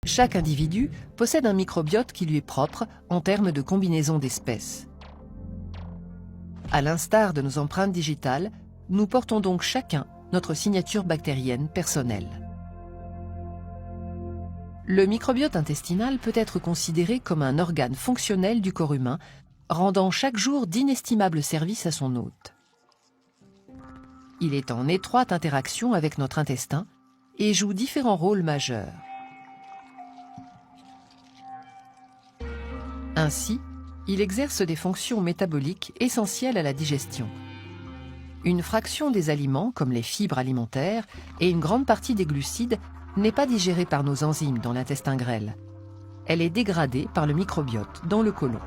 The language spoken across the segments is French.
Chaque individu possède un microbiote qui lui est propre en termes de combinaison d'espèces. À l'instar de nos empreintes digitales, nous portons donc chacun notre signature bactérienne personnelle. Le microbiote intestinal peut être considéré comme un organe fonctionnel du corps humain, rendant chaque jour d'inestimables services à son hôte. Il est en étroite interaction avec notre intestin et joue différents rôles majeurs. Ainsi, il exerce des fonctions métaboliques essentielles à la digestion. Une fraction des aliments, comme les fibres alimentaires, et une grande partie des glucides n'est pas digérée par nos enzymes dans l'intestin grêle. Elle est dégradée par le microbiote dans le côlon.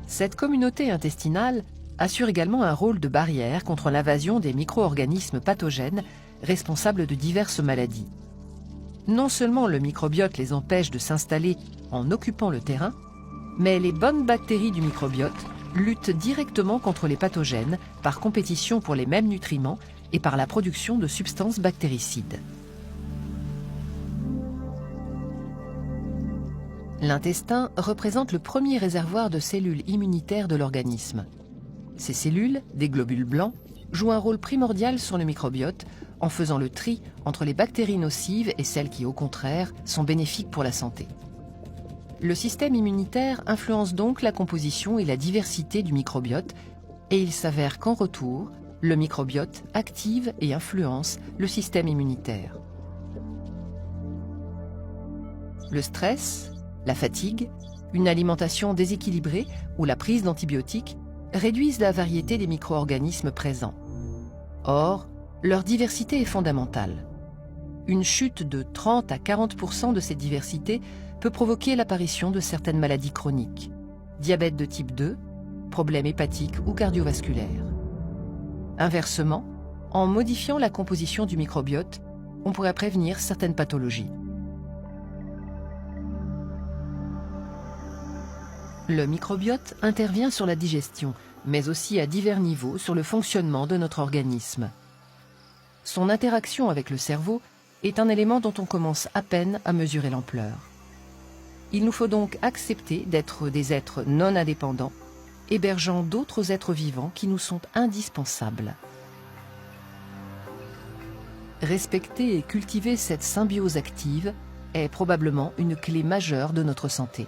Cette communauté intestinale assure également un rôle de barrière contre l'invasion des micro-organismes pathogènes responsables de diverses maladies. Non seulement le microbiote les empêche de s'installer en occupant le terrain, mais les bonnes bactéries du microbiote luttent directement contre les pathogènes par compétition pour les mêmes nutriments et par la production de substances bactéricides. L'intestin représente le premier réservoir de cellules immunitaires de l'organisme. Ces cellules, des globules blancs, jouent un rôle primordial sur le microbiote en faisant le tri entre les bactéries nocives et celles qui, au contraire, sont bénéfiques pour la santé. Le système immunitaire influence donc la composition et la diversité du microbiote et il s'avère qu'en retour, le microbiote active et influence le système immunitaire. Le stress, la fatigue, une alimentation déséquilibrée ou la prise d'antibiotiques réduisent la variété des micro-organismes présents. Or, leur diversité est fondamentale. Une chute de 30 à 40% de cette diversité peut provoquer l'apparition de certaines maladies chroniques, diabète de type 2, problèmes hépatiques ou cardiovasculaires. Inversement, en modifiant la composition du microbiote, on pourrait prévenir certaines pathologies. Le microbiote intervient sur la digestion, mais aussi à divers niveaux sur le fonctionnement de notre organisme. Son interaction avec le cerveau est un élément dont on commence à peine à mesurer l'ampleur. Il nous faut donc accepter d'être des êtres non indépendants, hébergeant d'autres êtres vivants qui nous sont indispensables. Respecter et cultiver cette symbiose active est probablement une clé majeure de notre santé.